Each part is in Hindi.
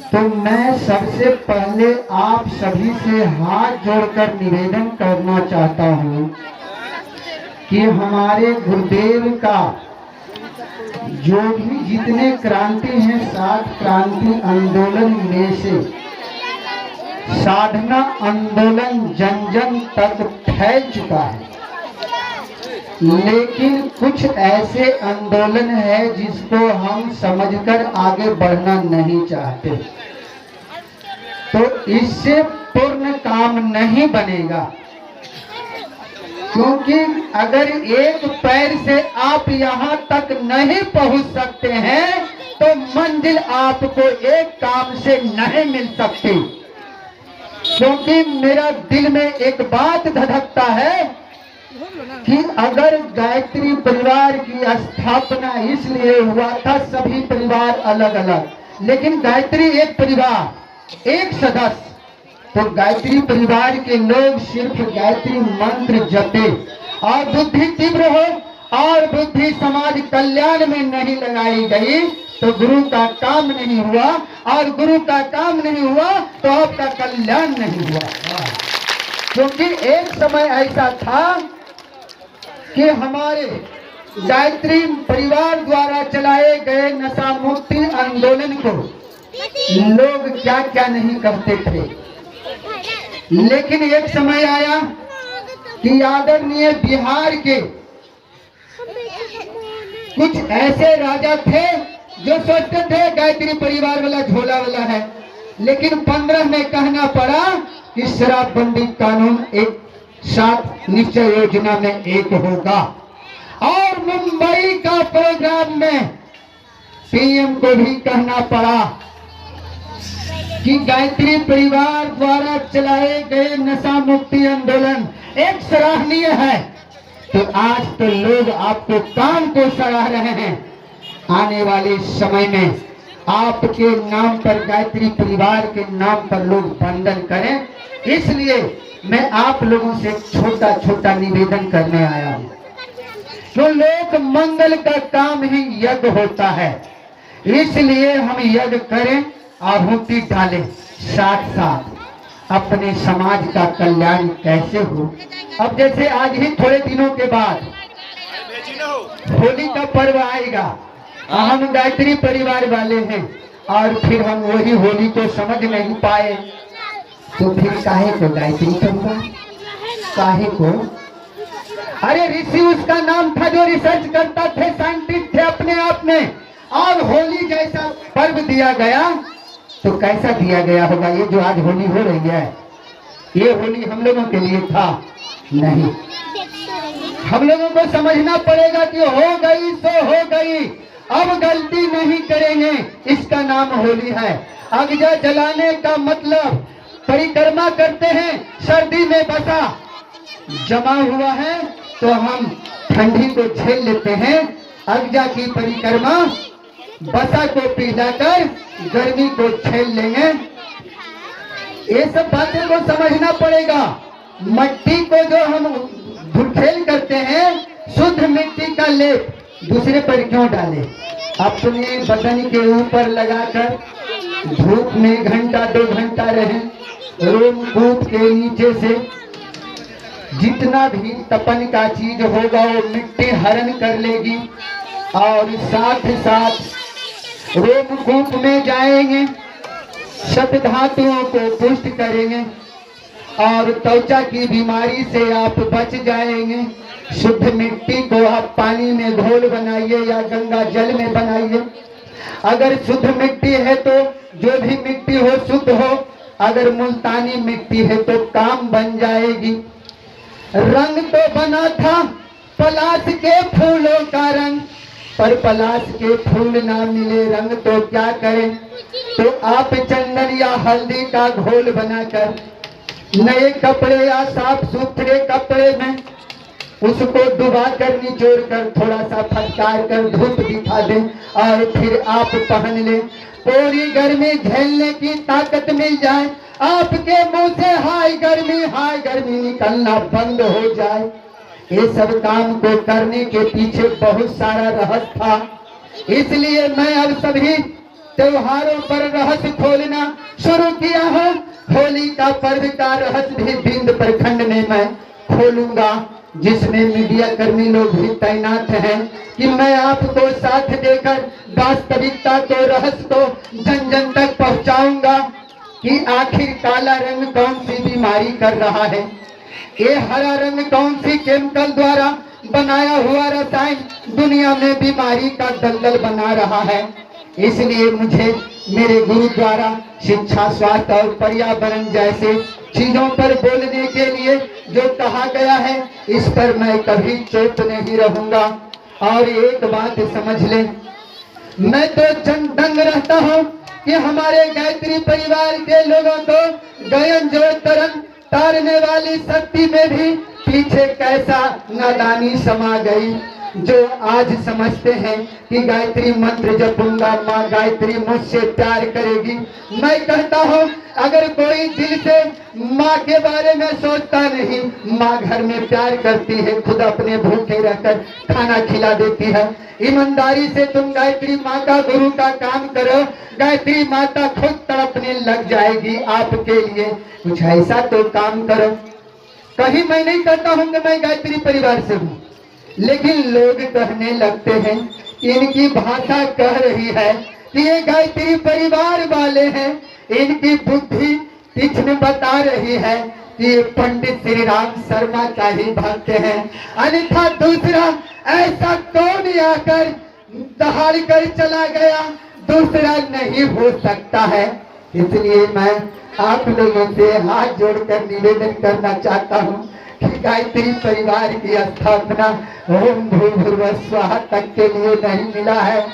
तो मैं सबसे पहले आप सभी से हाथ जोड़कर निवेदन करना चाहता हूँ कि हमारे गुरुदेव का जो भी जितने क्रांति हैं, 7 क्रांति आंदोलन में से साधना आंदोलन जन जन तक फैल चुका है, लेकिन कुछ ऐसे आंदोलन है जिसको हम समझकर आगे बढ़ना नहीं चाहते, तो इससे पूर्ण काम नहीं बनेगा। क्योंकि अगर एक पैर से आप यहाँ तक नहीं पहुँच सकते हैं तो मंजिल आपको एक काम से नहीं मिल सकती। क्योंकि मेरा दिल में एक बात धधकता है कि अगर गायत्री परिवार की स्थापना इसलिए हुआ था, सभी परिवार अलग अलग, लेकिन गायत्री एक परिवार, एक सदस्य, तो गायत्री परिवार के लोग सिर्फ गायत्री मंत्र जपे और बुद्धि तीव्र हो और बुद्धि समाज कल्याण में नहीं लगाई गई तो गुरु का काम नहीं हुआ, और गुरु का काम नहीं हुआ तो आपका कल्याण नहीं हुआ। क्योंकि एक समय ऐसा था कि हमारे गायत्री परिवार द्वारा चलाए गए नशा मुक्ति आंदोलन को लोग क्या क्या नहीं करते थे, लेकिन एक समय आया कि आदरणीय बिहार के कुछ ऐसे राजा थे जो सोचते थे गायत्री परिवार वाला झोला वाला है, लेकिन 15 में कहना पड़ा कि शराबबंदी कानून एक 7 निश्चय योजना में एक होगा, और मुंबई का प्रोग्राम में पीएम को भी कहना पड़ा कि गायत्री परिवार द्वारा चलाए गए नशा मुक्ति आंदोलन एक सराहनीय है। तो आज तो लोग आपको काम को सराह रहे हैं, आने वाले समय में आपके नाम पर, गायत्री परिवार के नाम पर लोग वंदन करें। इसलिए मैं आप लोगों से छोटा छोटा निवेदन करने आया हूँ। तो लोक मंगल का काम ही यज्ञ होता है, इसलिए हम यज्ञ करें, आहुति डालें, साथ साथ अपने समाज का कल्याण कैसे हो। अब जैसे आज ही थोड़े दिनों के बाद होली का पर्व आएगा, हम गायत्री परिवार वाले हैं और फिर हम वही होली को समझ नहीं पाए, तो फिर काहे को गायत्री परिवार, काहे को? अरे ऋषि उसका नाम था जो रिसर्च करता थे, साइंटिस्ट थे अपने आप में, और होली जैसा पर्व दिया गया तो कैसा दिया गया होगा? ये जो आज होली हो रही है, ये होली हम लोगों के लिए था नहीं। हम लोगों को समझना पड़ेगा कि हो गई सो हो गई, अब गलती नहीं करेंगे, इसका नाम होली है। अगजा जलाने का मतलब परिक्रमा करते हैं, सर्दी में बसा जमा हुआ है तो हम ठंडी को झेल लेते हैं, अगजा की परिक्रमा बसा को पिघलाकर गर्मी को झेल लेंगे। ये सब बातों को समझना पड़ेगा। मट्टी को जो हम धुलखेल करते हैं, शुद्ध मिट्टी का लेप दूसरे पर क्यों डालें? अपने बदन के ऊपर लगाकर धूप में 1 घंटा 2 घंटा रहे, रोमकूप के नीचे से जितना भी तपन का चीज होगा वो मिट्टी हरण कर लेगी, और साथ साथ रोमकूप में जाएंगे, शत धातुओं को पुष्ट करेंगे और त्वचा की बीमारी से आप बच जाएंगे। शुद्ध मिट्टी को आप पानी में घोल बनाइए या गंगा जल में बनाइए। अगर शुद्ध मिट्टी है तो जो भी मिट्टी हो शुद्ध हो, अगर मुल्तानी मिट्टी है तो काम बन जाएगी। रंग तो बना था पलाश के फूलों का रंग, पर पलाश के फूल ना मिले रंग तो क्या करें? तो आप चंदन या हल्दी का घोल बनाकर नए कपड़े या साफ सुथरे कपड़े में उसको डुबा कर निचोड़ कर थोड़ा सा फटकार कर धूप दिखा दें और फिर आप पहन लें। पूरी गर्मी झेलने की ताकत मिल जाए, आपके मुंह से हाय गर्मी निकलना बंद हो जाए। ये सब काम को करने के पीछे बहुत सारा रहस्य था। इसलिए मैं अब सभी त्योहारों पर रहस्य खोलना शुरू किया हो। होली का पर्व का रहस्य भी बिंद प्रखंड में मैं खोलूंगा, जिसमें मीडिया कर्मी लोग भी तैनात हैं कि मैं आपको साथ देकर वास्तविकता को, रहस्य को जन जन तक पहुंचाऊंगा कि आखिर काला रंग कौन सी बीमारी कर रहा है, ये हरा रंग कौन सी केमिकल द्वारा बनाया हुआ रसायन दुनिया में बीमारी का दलदल बना रहा है। इसलिए मुझे मेरे गुरु द्वारा शिक्षा, स्वास्थ्य और पर्यावरण जैसे चीजों पर बोलने के लिए जो कहा गया है, इस पर मैं कभी चुप नहीं रहूंगा। और एक बात समझ ले, मैं तो दंग रहता हूँ कि हमारे गायत्री परिवार के लोगों को गयन जोड़ तरंग तारने वाली शक्ति में भी पीछे कैसा नादानी समा गई, जो आज समझते हैं कि गायत्री मंत्र जपूंगा माँ गायत्री मुझसे प्यार करेगी। मैं कहता हूँ, अगर कोई दिल से माँ के बारे में सोचता नहीं, माँ घर में प्यार करती है, खुद अपने भूखे रहकर खाना खिला देती है। ईमानदारी से तुम गायत्री माँ का, गुरु का काम करो, गायत्री माता खुद तड़पने लग जाएगी आपके लिए। कुछ ऐसा तो काम करो। कहीं मैं नहीं कहता हूँ कि मैं गायत्री परिवार से हूँ, लेकिन लोग कहने लगते हैं, इनकी भाषा कह रही है कि ये गायत्री परिवार वाले हैं, इनकी बुद्धि तीक्ष्ण बता रही है कि ये पंडित श्री राम शर्मा का ही भक्त हैं। अन्यथा दूसरा ऐसा कौन आकर दहाड़ कर चला गया, दूसरा नहीं हो सकता है। इसलिए मैं आप लोगों से हाथ जोड़कर निवेदन करना चाहता हूँ कि गायत्री परिवार की स्थापना ओम भूर्भुवः स्वाहा तक के लिए नहीं मिला है।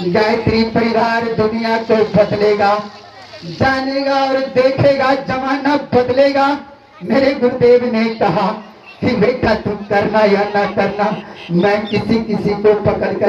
गायत्री परिवार दुनिया को बदलेगा, जानेगा और देखेगा, जमाना बदलेगा। मेरे गुरुदेव ने कहा कि बेटा तुम करना या ना करना, मैं किसी को पकड़ कर